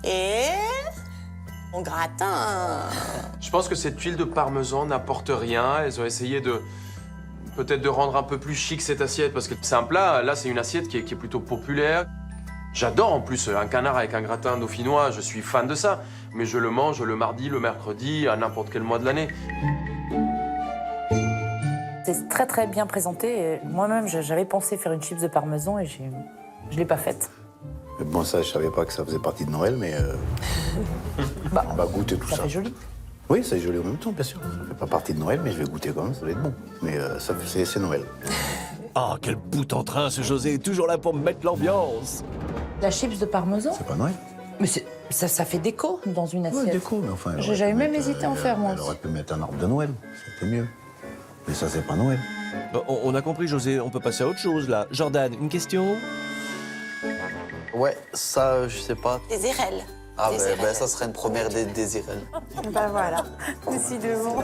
et mon gratin. Je pense que cette huile de parmesan n'apporte rien. Elles ont essayé de peut-être de rendre un peu plus chic cette assiette parce que c'est un plat. Là, c'est une assiette qui est plutôt populaire. J'adore en plus un canard avec un gratin dauphinois, je suis fan de ça. Mais je le mange le mardi, le mercredi, à n'importe quel mois de l'année. C'est très très bien présenté. Et moi-même, j'avais pensé faire une chips de parmesan et je ne l'ai pas faite. Mais bon, ça, je savais pas que ça faisait partie de Noël, mais on va goûter tout ça. Ça fait joli. Oui, c'est joli en même temps, bien sûr. Ça fait pas partie de Noël, mais je vais goûter quand même, ça va être bon. Mais c'est Noël. Ah, quel bout en train, ce José, toujours là pour me mettre l'ambiance. La chips de parmesan, C'est pas Noël. mais ça fait déco dans une assiette. Ouais, déco, mais enfin... J'avais même hésité à en faire, moi Elle aussi. aurait pu mettre un arbre de Noël, c'était mieux. Mais ça, c'est pas Noël. On a compris, José, on peut passer à autre chose, là. Jordan, une question? Ouais, ça, je sais pas. Des érelles. Ah, Des ben, érelles. ça serait une première des irèles. Bah voilà, décidément.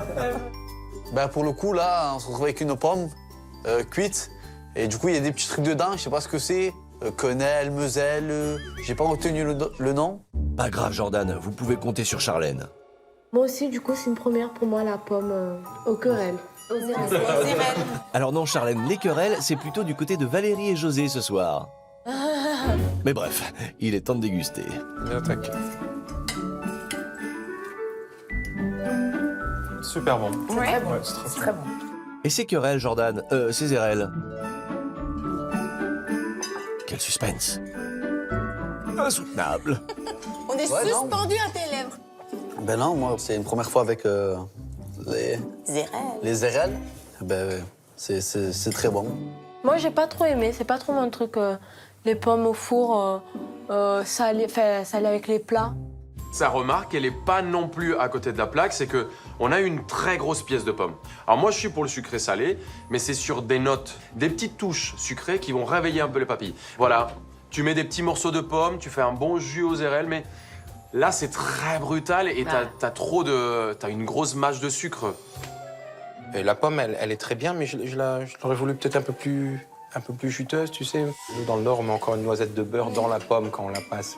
Ben, pour le coup, là, on se retrouve avec une pomme cuite. Et du coup, il y a des petits trucs dedans, je sais pas ce que c'est. Quenelle, Moselle, j'ai pas retenu le nom. Pas grave, Jordan, vous pouvez compter sur Charlène. Moi aussi, du coup, c'est une première pour moi, la pomme aux querelles. Aux érelles. Alors non, Charlène, les querelles, c'est plutôt du côté de Valérie et José ce soir. Mais bref, il est temps de déguster. Super bon. Ouais. Ouais, c'est très Très bon. Et ces querelles, Jordan, ces érelles? Quel suspense. Insoutenable. On est Ouais, non. suspendu à tes lèvres. Ben non, moi, c'est une première fois avec Des érelles. les érelles. Ben, c'est très bon. Moi, j'ai pas trop aimé. C'est pas trop mon truc. Les pommes au four, salées avec les plats. Sa remarque, elle n'est pas non plus à côté de la plaque, c'est que on a une très grosse pièce de pomme. Alors moi, je suis pour le sucré salé, mais c'est sur des notes, des petites touches sucrées qui vont réveiller un peu les papilles. Voilà, tu mets des petits morceaux de pomme, tu fais un bon jus aux érelles, mais là, c'est très brutal et t'as une grosse mâche de sucre. Et la pomme, elle est très bien, mais je l'aurais voulu peut-être un peu plus juteuse, tu sais. Nous, dans le Nord, on met encore une noisette de beurre dans la pomme quand on la passe,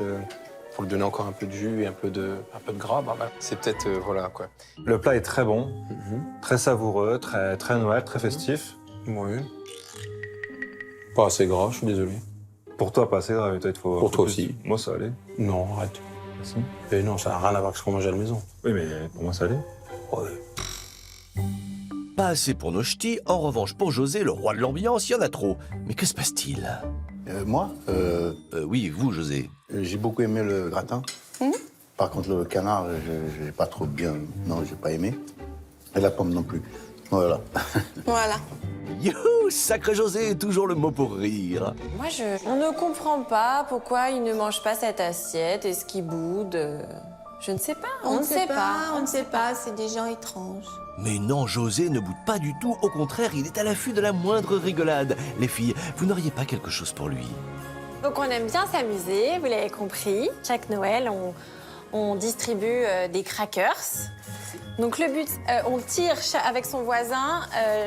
pour lui donner encore un peu de jus et un peu de gras. Bah, voilà. C'est peut-être, voilà, quoi. Le plat est très bon, très savoureux, très Noël, très festif. Oui. Pas assez gras, je suis désolé. Pour toi, pas assez grave, peut-être faut. Pour toi faut plus. aussi. Moi, ça allait. Non, arrête. Si. Et non, ça n'a rien à voir avec ce qu'on mange à la maison. Oui, mais pour moi, ça allait. Ouais. Pas assez pour nos ch'tis, en revanche pour José, le roi de l'ambiance, il y en a trop. Mais que se passe-t-il? Moi, Oui, vous, José. j'ai beaucoup aimé le gratin. Par contre, le canard, j'ai pas trop bien... Non, j'ai pas aimé. Et la pomme non plus. Voilà. Voilà. Youhou, sacré José, toujours le mot pour rire. Moi, on ne comprend pas pourquoi il ne mange pas cette assiette. Est-ce qu'il boude? Je ne sais pas. On ne sait pas, c'est des gens étranges. Mais non, José ne boude pas du tout. Au contraire, il est à l'affût de la moindre rigolade. Les filles, vous n'auriez pas quelque chose pour lui? Donc, on aime bien s'amuser, vous l'avez compris. Chaque Noël, on distribue des crackers. Donc, le but, on tire avec son voisin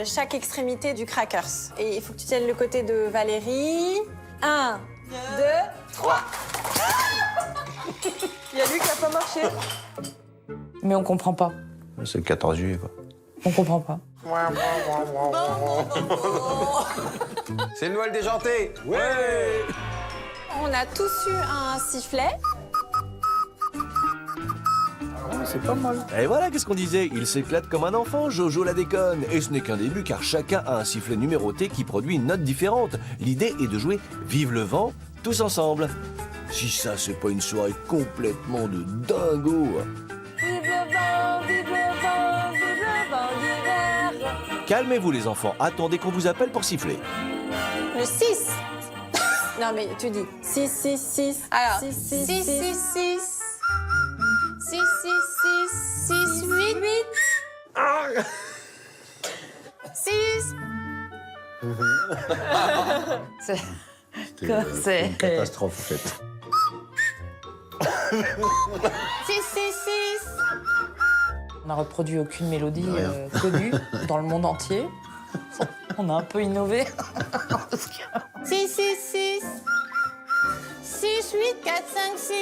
chaque extrémité du crackers. Et il faut que tu tiennes le côté de Valérie. 1, 2, 3. Il y a lui qui a pas marché. Mais on comprend pas. C'est le 14 juillet, quoi. On comprend pas. C'est le Noël déjanté. Ouais. On a tous eu un sifflet. C'est pas mal. Et voilà, qu'est-ce qu'on disait? Il s'éclate comme un enfant, Jojo la déconne. Et ce n'est qu'un début, car chacun a un sifflet numéroté qui produit une note différente. L'idée est de jouer Vive le vent, tous ensemble. Si ça, c'est pas une soirée complètement de dingo. Vive le vent, vive le vent, vive le vent d'hiver. Calmez-vous, les enfants. Attendez qu'on vous appelle pour siffler. Le 6. Non, mais tu dis 6, 6, 6. Alors, 6, 6, 6, 6, 6. 6, 6, 6, 6, 8. 6. C'est C'est une catastrophe, en fait. 6, 6, 6. On n'a reproduit aucune mélodie connue dans le monde entier. On a un peu innové. 6, 6, 6. 6, 8, 4, 5, 6.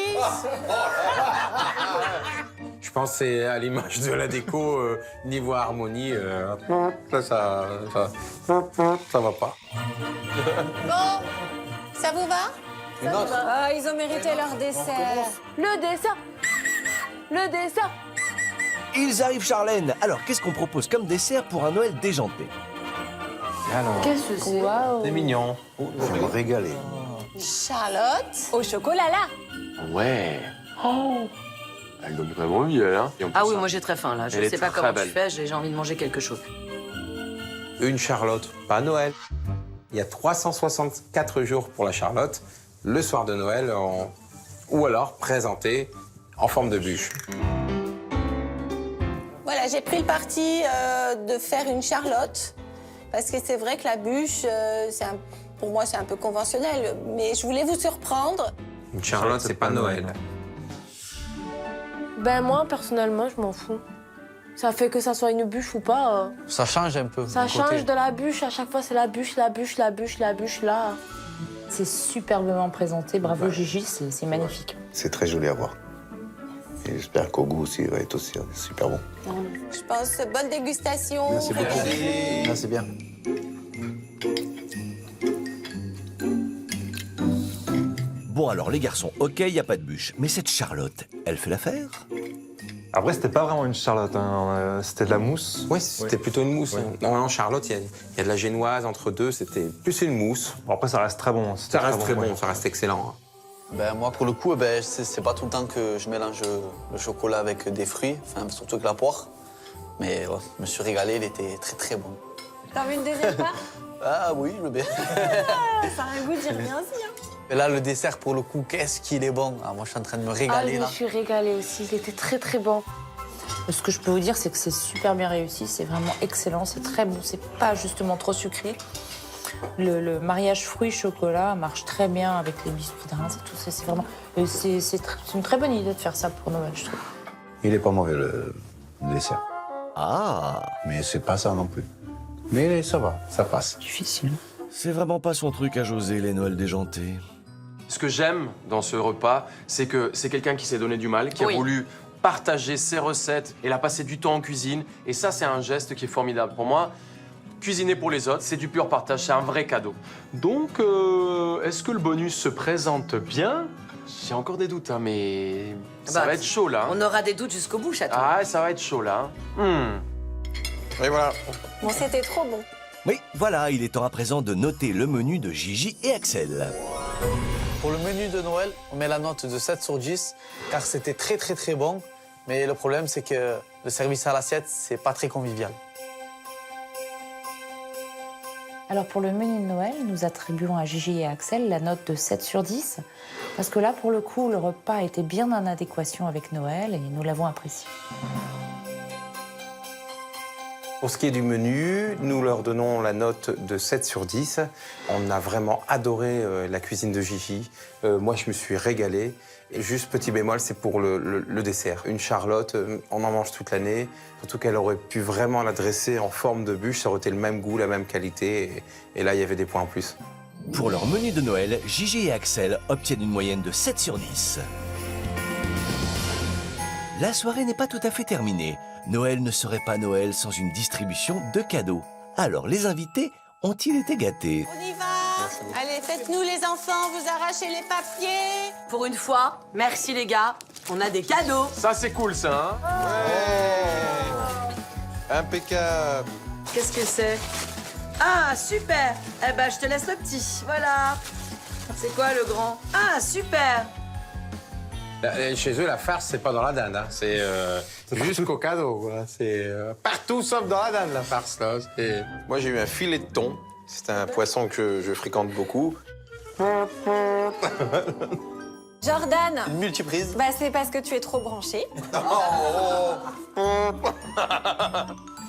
Je pense que c'est à l'image de la déco, niveau harmonie, ça va pas. Bon, ça vous va? Une autre. Ah, ils ont mérité leur dessert. Le dessert. Le dessert. Ils arrivent, Charlène. Alors, qu'est-ce qu'on propose comme dessert pour un Noël déjanté? Alors, Qu'est-ce que c'est? c'est mignon. Je vais me régaler. Charlotte. Au chocolat, là. Ouais. Oh. Elle donne vraiment envie, elle, hein. Et en Ah plus, oui, ça- moi j'ai très faim là. Je Elle est sais pas très comment belle. tu fais, j'ai envie de manger quelque chose. Une Charlotte, pas Noël. Il y a 364 jours pour la Charlotte, le soir de Noël, ou alors présentée en forme de bûche. Voilà, j'ai pris le parti de faire une Charlotte. Parce que c'est vrai que la bûche, pour moi, c'est un peu conventionnel. Mais je voulais vous surprendre. Une Charlotte, c'est pas Noël. Ben moi, personnellement, je m'en fous. Ça fait que ça soit une bûche ou pas. Ça change un peu. Ça mon côté. change de la bûche. À chaque fois, c'est la bûche, la bûche, la bûche, la bûche, là. C'est superbement présenté. Bravo Gigi, c'est magnifique. C'est très joli à voir. Et j'espère qu'au goût aussi, il va être aussi super bon. Je pense bonne dégustation. Merci beaucoup. Merci bien. Bon, alors, les garçons, ok, il n'y a pas de bûche. Mais cette Charlotte, elle fait l'affaire? Après, c'était pas vraiment une Charlotte, hein. C'était de la mousse. Oui, c'était plutôt une mousse. hein. Normalement, Charlotte, il y a de la génoise entre deux, c'était plus une mousse. Bon, après, ça reste très bon. Ça reste très bon, ouais. ça reste excellent. Ben, moi, pour le coup, c'est pas tout le temps que je mélange le chocolat avec des fruits, enfin, surtout avec la poire. Mais ouais, je me suis régalé, il était très très bon. T'en veux une deuxième part? Ah oui, je veux bien. Ça a un goût, j'y reviens aussi. Hein. Et là, le dessert, pour le coup, qu'est-ce qu'il est bon. Ah, moi, je suis en train de me Ah, régaler je me là. suis régalée aussi. Il était très, très bon. Ce que je peux vous dire, c'est que c'est super bien réussi. C'est vraiment excellent. C'est très bon. C'est pas justement trop sucré. Le mariage fruits-chocolat marche très bien avec les biscuits de Reims et tout ça. C'est vraiment. C'est une très bonne idée de faire ça pour Noël, je trouve. Il est pas mauvais, le dessert. Ah, Mais c'est pas ça non plus. Mais ça va, ça passe. Difficile. c'est vraiment pas son truc à José, les Noëls déjantés. Ce que j'aime dans ce repas, c'est que c'est quelqu'un qui s'est donné du mal, qui Oui. a voulu partager ses recettes. Elle a passé du temps en cuisine. Et ça, c'est un geste qui est formidable. Pour moi, cuisiner pour les autres, c'est du pur partage, c'est un vrai cadeau. Donc, est-ce que le bonus se présente bien? J'ai encore des doutes, hein, mais ça Bah, va être chaud, là. hein. On aura des doutes jusqu'au bout, Château. Ah, ça va être chaud, là. hein. Et voilà. Bon, c'était trop bon. Oui, voilà, il est temps à présent de noter le menu de Gigi et Axel. Pour le menu de Noël, on met la note de 7 sur 10, car c'était très très très bon. Mais le problème, c'est que le service à l'assiette, c'est pas très convivial. Alors pour le menu de Noël, nous attribuons à Gigi et à Axel la note de 7 sur 10. Parce que là, pour le coup, le repas était bien en adéquation avec Noël et nous l'avons apprécié. Pour ce qui est du menu, nous leur donnons la note de 7 sur 10. On a vraiment adoré la cuisine de Gigi. Moi, je me suis régalé. Et juste petit bémol, c'est pour le dessert. Une Charlotte, on en mange toute l'année. Surtout qu'elle aurait pu vraiment la dresser en forme de bûche. Ça aurait été le même goût, la même qualité. Et là, il y avait des points en plus. Pour leur menu de Noël, Gigi et Axel obtiennent une moyenne de 7 sur 10. La soirée n'est pas tout à fait terminée. Noël ne serait pas Noël sans une distribution de cadeaux. Alors, les invités ont-ils été gâtés? On y va. Allez, faites-nous les enfants, vous arrachez les papiers. Pour une fois, merci les gars, on a des cadeaux. Ça, c'est cool, ça. Hein. Impeccable. Qu'est-ce que c'est? Ah, super. Eh ben, je te laisse le petit, voilà. C'est quoi le grand? Ah, super. Chez eux, la farce, c'est pas dans la dinde. Hein. C'est jusqu'au cadeau. Quoi. C'est partout sauf dans la dinde, la farce. Là. Moi, j'ai eu un filet de thon. C'est un poisson que je fréquente beaucoup. Jordan, Une multiprise. bah, c'est parce que tu es trop branché.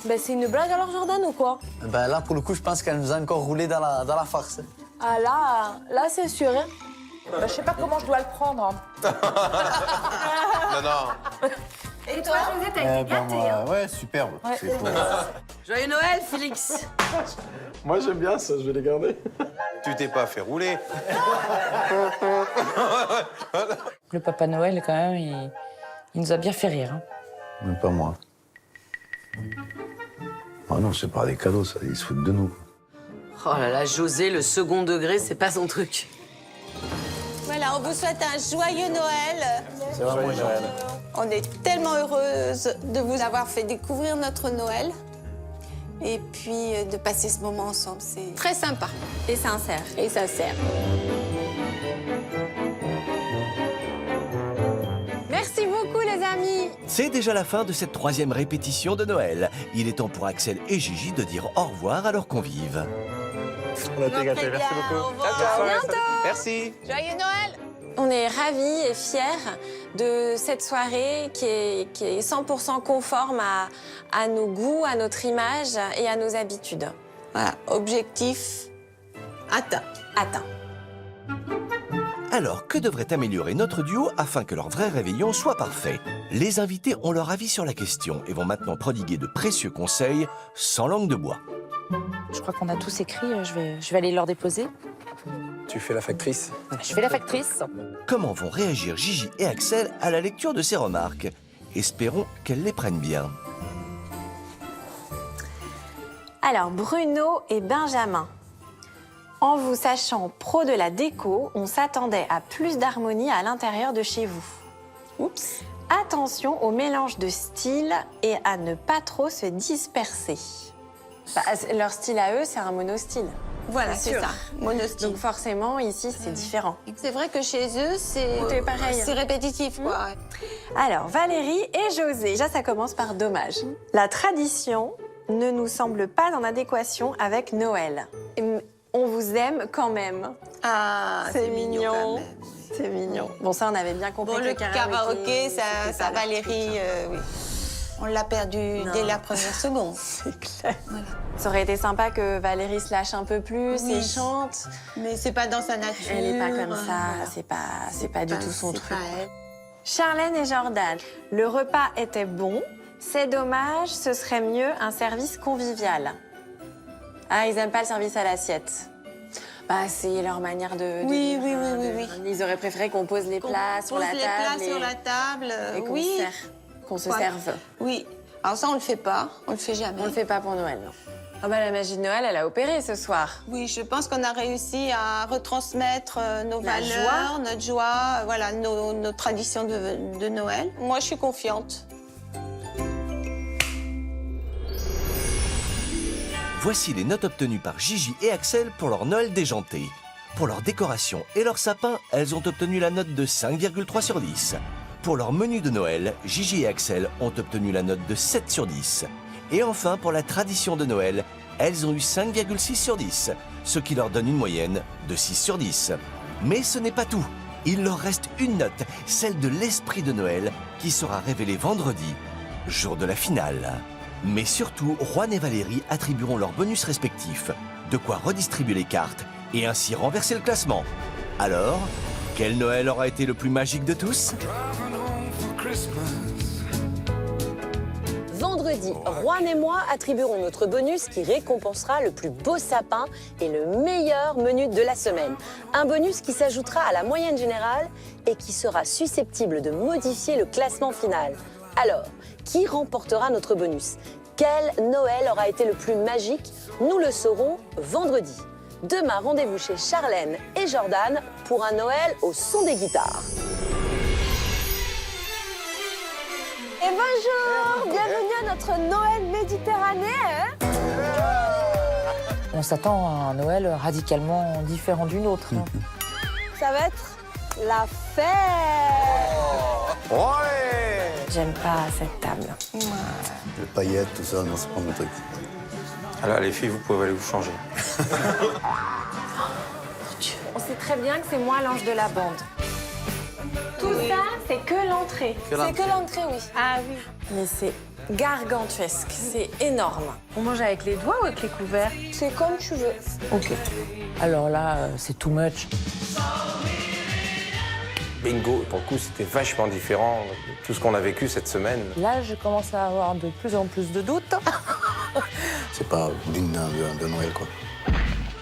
Ben, c'est une blague alors, Jordan, ou quoi? Ben là, pour le coup, je pense qu'elle nous a encore roulé dans la farce. Ah là c'est sûr, hein. Je sais pas comment je dois le prendre. hein. Non. Et toi, José, t'as été gâté. hein. Ouais, superbe. C'est pour- Joyeux Noël, Félix. Moi, j'aime bien ça, je vais les garder. Tu t'es pas fait rouler. Le Papa Noël, quand même, il nous a bien fait rire. hein. Même pas moi. Ah non, c'est pas des cadeaux, ça. Ils se foutent de nous. Oh là là, José, le second degré, c'est pas son truc. Bah, Voilà, on vous souhaite un joyeux Noël. C'est vraiment Noël. On est tellement heureuse de vous avoir fait découvrir notre Noël. Et puis de passer ce moment ensemble, c'est très sympa. Et sincère. Et sincère. Merci beaucoup les amis. C'est déjà la fin de cette 3e répétition de Noël. Il est temps pour Axel et Gigi de dire au revoir à leurs convives. On a été gâtés, merci beaucoup. À bientôt. Merci. Joyeux Noël. On est ravis et fiers de cette soirée qui est 100% conforme à nos goûts, à notre image et à nos habitudes. Voilà, objectif atteint. Atteint. Alors, que devrait améliorer notre duo afin que leur vrai réveillon soit parfait? Les invités ont leur avis sur la question et vont maintenant prodiguer de précieux conseils sans langue de bois. Je crois qu'on a tous écrit, je vais aller leur déposer. Tu fais la factrice. Je fais la factrice. Comment vont réagir Gigi et Axel à la lecture de ces remarques? Espérons qu'elles les prennent bien. Alors, Bruno et Benjamin. En vous sachant pro de la déco, on s'attendait à plus d'harmonie à l'intérieur de chez vous. Oups. Attention au mélange de styles et à ne pas trop se disperser. Bah, leur style à eux, c'est un monostyle. Voilà, C'est c'est sûr. ça. Monostyle. Donc forcément, ici, c'est différent. C'est vrai que chez eux, c'est Tout est pareil. C'est répétitif, quoi. Alors, Valérie et José, déjà ça commence par dommage. La tradition ne nous semble pas en adéquation avec Noël. On vous aime quand même. Ah, c'est mignon. quand même. C'est mignon. Bon, ça, on avait bien compris Bon, que le karaoké, ça c'était pas leur Valérie, truc, oui. On l'a perdu dès la première seconde. C'est clair. Voilà. Ça aurait été sympa que Valérie se lâche un peu plus Oui. et chante. Mais c'est pas dans sa nature. Elle est pas comme ça. Voilà. C'est pas du tout son c'est truc. pas elle. Charlène et Jordan, le repas était bon. C'est dommage, ce serait mieux un service convivial. Ah, ils aiment pas le service à l'assiette. Bah, c'est leur manière de Oui, dire, oui, hein, oui, de- oui, Ils auraient préféré qu'on pose les plats sur la Pose table. les plats sur la table, et qu'on oui. qu'on se Quoi. serve. Oui. Alors ça, on le fait pas. On le fait jamais. On le fait pas pour Noël, non. Ah bah, la magie de Noël, elle a opéré ce soir. Oui, je pense qu'on a réussi à retransmettre nos La valeurs, joie. notre joie, voilà, nos traditions de Noël. Moi, je suis confiante. Voici les notes obtenues par Gigi et Axel pour leur Noël déjanté. Pour leur décoration et leur sapin, elles ont obtenu la note de 5,3 sur 10. Pour leur menu de Noël, Gigi et Axel ont obtenu la note de 7 sur 10. Et enfin, pour la tradition de Noël, elles ont eu 5,6 sur 10, ce qui leur donne une moyenne de 6 sur 10. Mais ce n'est pas tout. Il leur reste une note, celle de l'esprit de Noël, qui sera révélée vendredi, jour de la finale. Mais surtout, Juan et Valérie attribueront leurs bonus respectifs, de quoi redistribuer les cartes et ainsi renverser le classement. Alors, quel Noël aura été le plus magique de tous? Vendredi, Juan et moi attribuerons notre bonus qui récompensera le plus beau sapin et le meilleur menu de la semaine. Un bonus qui s'ajoutera à la moyenne générale et qui sera susceptible de modifier le classement final. Alors, qui remportera notre bonus? Quel Noël aura été le plus magique? Nous le saurons vendredi. Demain, rendez-vous chez Charlène et Jordan pour un Noël au son des guitares. Et bonjour, bienvenue à notre Noël méditerranéen. On s'attend à un Noël radicalement différent du nôtre. hein. Ça va être la fête. Ouais. J'aime pas cette table. Les paillettes, tout ça, non, c'est pas mon truc. Alors les filles, vous pouvez aller vous changer. On sait très bien que c'est moi l'ange de la bande. Tout ça, c'est que l'entrée. C'est que l'entrée, oui. Ah oui. Mais c'est gargantuesque, c'est énorme. On mange avec les doigts ou avec les couverts? C'est comme tu veux. Ok. Alors là, c'est too much. Bingo, pour le coup, c'était vachement différent de tout ce qu'on a vécu cette semaine. Là, je commence à avoir de plus en plus de doutes. C'est pas digne de Noël, quoi.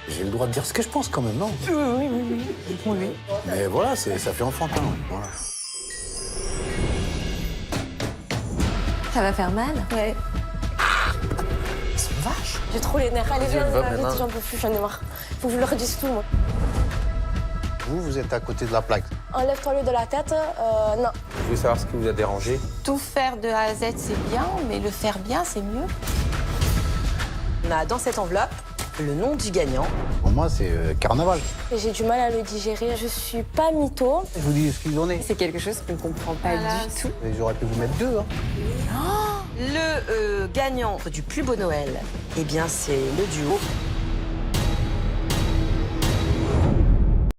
J'ai le droit de dire ce que je pense quand même, non? Oui. Mais voilà, ça fait enfantin, ouais, voilà. Ça va faire mal? Ouais. Ils sont vaches. J'ai trop les nerfs. Allez, viens, vite, j'en peux plus, j'en ai marre. Faut que je leur dise tout, moi. Vous êtes à côté de la plaque. Enlève-toi-le de la tête, non. Je voulais savoir ce qui vous a dérangé. Tout faire de A à Z, c'est bien, mais le faire bien, c'est mieux. On a dans cette enveloppe le nom du gagnant. Pour moi, c'est carnaval. Et j'ai du mal à le digérer. Je suis pas mytho. Je vous dis ce qu'il en est. C'est quelque chose qu'on ne comprend pas du tout. Et j'aurais pu vous mettre 2. Hein. Le gagnant du plus beau Noël, eh bien, c'est le duo